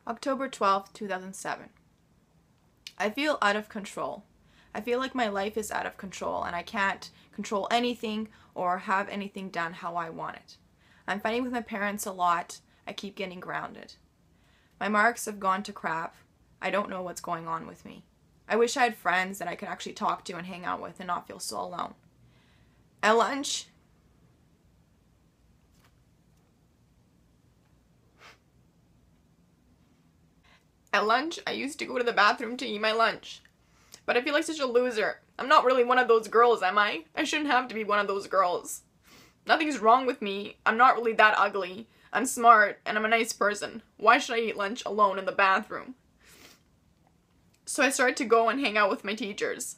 October 12th, 2007. I feel out of control. I feel like my life is out of control and I can't control anything or have anything done how I want it. I'm fighting with my parents a lot. I keep getting grounded. My marks have gone to crap. I don't know what's going on with me. I wish I had friends that I could actually talk to and hang out with and not feel so alone. At lunch, I used to go to the bathroom to eat my lunch. But I feel like such a loser. I'm not really one of those girls, am I? I shouldn't have to be one of those girls. Nothing's wrong with me. I'm not really that ugly. I'm smart, and I'm a nice person. Why should I eat lunch alone in the bathroom? So I started to go and hang out with my teachers.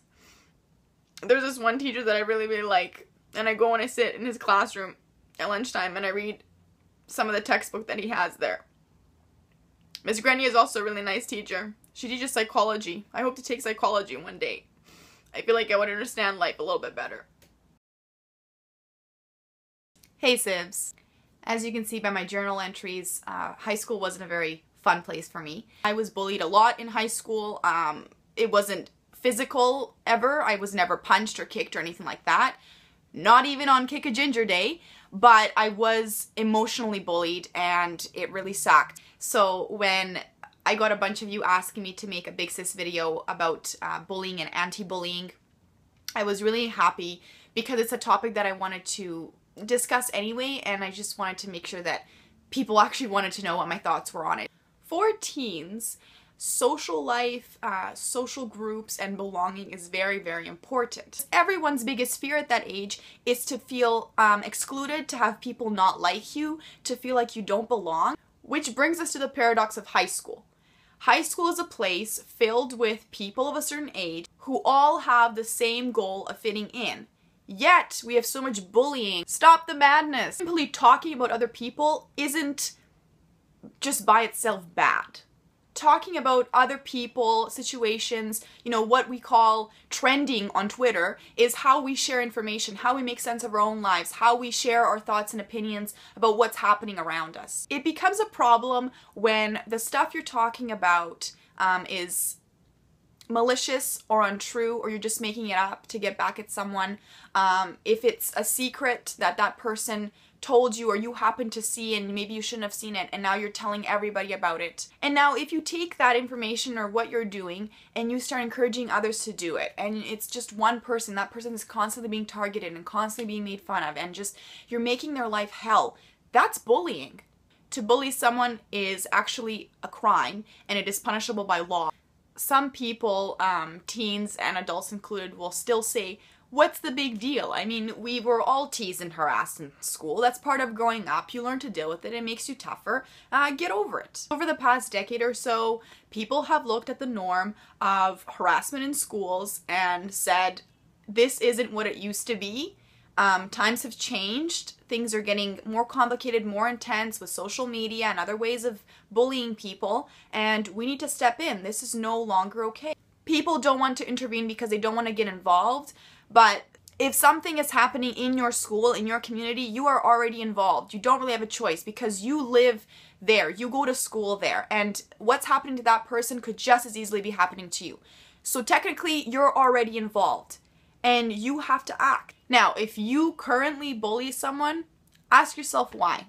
There's this one teacher that I really like, and I go and I sit in his classroom at lunchtime and I read some of the textbook that he has there. Miss Granny is also a really nice teacher. She teaches psychology. I hope to take psychology one day. I feel like I would understand life a little bit better. Hey Sibs. As you can see by my journal entries, high school wasn't a very fun place for me. I was bullied a lot in high school. It wasn't physical ever. I was never punched or kicked or anything like that. Not even on Kick a Ginger Day. But I was emotionally bullied and it really sucked. So when I got a bunch of you asking me to make a Big Sis video about bullying and anti-bullying, I was really happy because it's a topic that I wanted to discuss anyway, and I just wanted to make sure that people actually wanted to know what my thoughts were on it. For teens, social life, social groups, and belonging is very important. Everyone's biggest fear at that age is to feel excluded, to have people not like you, to feel like you don't belong, which brings us to the paradox of high school. High school is a place filled with people of a certain age who all have the same goal of fitting in. Yet, we have so much bullying. Stop the madness. Simply talking about other people isn't just by itself bad. Talking about other people, situations, you know, what we call trending on Twitter is how we share information, how we make sense of our own lives, how we share our thoughts and opinions about what's happening around us. It becomes a problem when the stuff you're talking about is malicious or untrue, or you're just making it up to get back at someone. If it's a secret that that person told you or you happen to see and maybe you shouldn't have seen it and now you're telling everybody about it. And now if you take that information or what you're doing and you start encouraging others to do it, and it's just one person, that person is constantly being targeted and constantly being made fun of and just you're making their life hell, that's bullying. To bully someone is actually a crime and it is punishable by law. Some people, teens and adults included, will still say, what's the big deal? I mean, we were all teased and harassed in school. That's part of growing up. You learn to deal with it. It makes you tougher. Get over it. Over the past decade or so, people have looked at the norm of harassment in schools and said, this isn't what it used to be. Times have changed. Things are getting more complicated, more intense with social media and other ways of bullying people, and we need to step in. This is no longer okay. People don't want to intervene because they don't want to get involved, but if something is happening in your school, in your community, you are already involved. You don't really have a choice because you live there. You go to school there, and what's happening to that person could just as easily be happening to you. So technically, you're already involved, and you have to act. Now, if you currently bully someone, ask yourself why.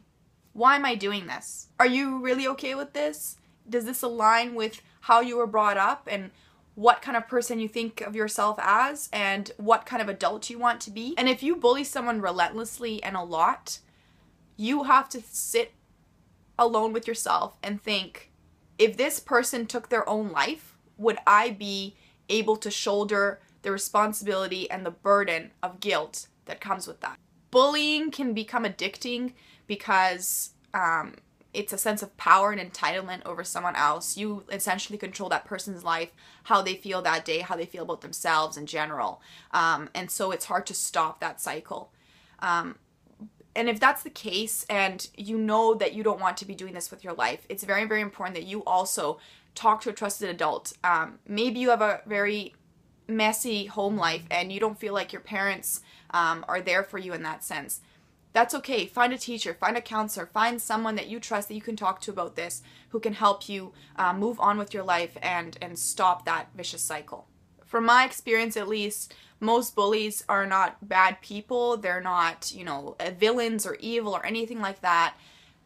Why am I doing this? Are you really okay with this? Does this align with how you were brought up and what kind of person you think of yourself as and what kind of adult you want to be? And if you bully someone relentlessly and a lot, you have to sit alone with yourself and think, if this person took their own life, would I be able to shoulder the responsibility and the burden of guilt that comes with that? Bullying can become addicting because it's a sense of power and entitlement over someone else. You essentially control that person's life, how they feel that day, how they feel about themselves in general. And so it's hard to stop that cycle. And if that's the case and you know that you don't want to be doing this with your life, it's very important that you also talk to a trusted adult. Maybe you have a very messy home life and you don't feel like your parents are there for you in that sense. That's okay. Find a teacher, find a counselor, find someone that you trust that you can talk to about this, who can help you move on with your life and stop that vicious cycle. From my experience, at least, most bullies are not bad people. They're not, you know, villains or evil or anything like that.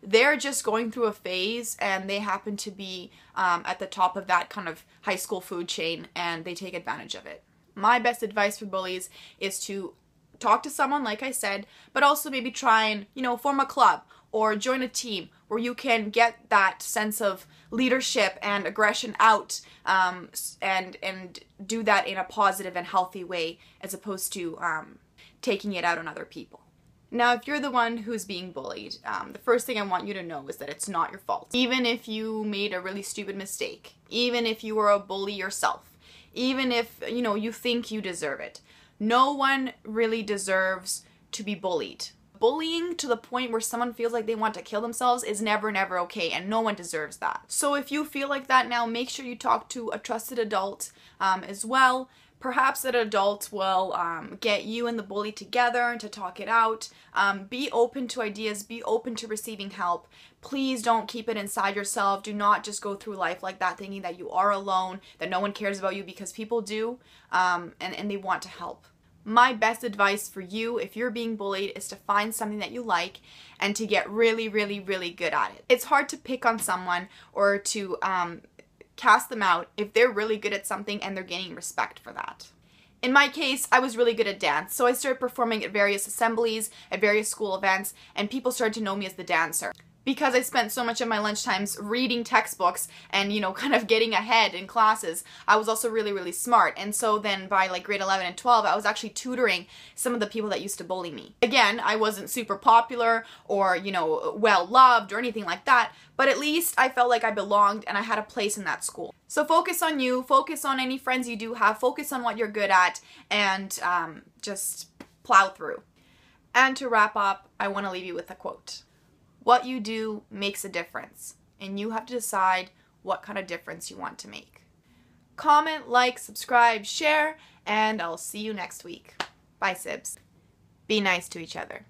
They're just going through a phase, and they happen to be at the top of that kind of high school food chain, and they take advantage of it. My best advice for bullies is to talk to someone, like I said, but also maybe try and, you know, form a club or join a team where you can get that sense of leadership and aggression out, and do that in a positive and healthy way, as opposed to taking it out on other people. Now, if you're the one who's being bullied, the first thing I want you to know is that it's not your fault. Even if you made a really stupid mistake, even if you were a bully yourself, even if, you know, you think you deserve it, no one really deserves to be bullied. Bullying to the point where someone feels like they want to kill themselves is never, never okay, and no one deserves that. So if you feel like that now, make sure you talk to a trusted adult as well. Perhaps that adult will get you and the bully together and to talk it out. Be open to ideas. Be open to receiving help. Please don't keep it inside yourself. Do not just go through life like that, thinking that you are alone, that no one cares about you, because people do, and they want to help. My best advice for you, if you're being bullied, is to find something that you like and to get really, really, really good at it. It's hard to pick on someone or to cast them out if they're really good at something and they're gaining respect for that. In my case, I was really good at dance, so I started performing at various assemblies, at various school events, and people started to know me as the dancer. Because I spent so much of my lunchtimes reading textbooks and, you know, kind of getting ahead in classes, I was also really, really smart. And so then by like grade 11 and 12, I was actually tutoring some of the people that used to bully me. Again, I wasn't super popular or, you know, well-loved or anything like that, but at least I felt like I belonged and I had a place in that school. So focus on you, focus on any friends you do have, focus on what you're good at, and just plow through. And to wrap up, I want to leave you with a quote. What you do makes a difference, and you have to decide what kind of difference you want to make. Comment, like, subscribe, share, and I'll see you next week. Bye, Sibs. Be nice to each other.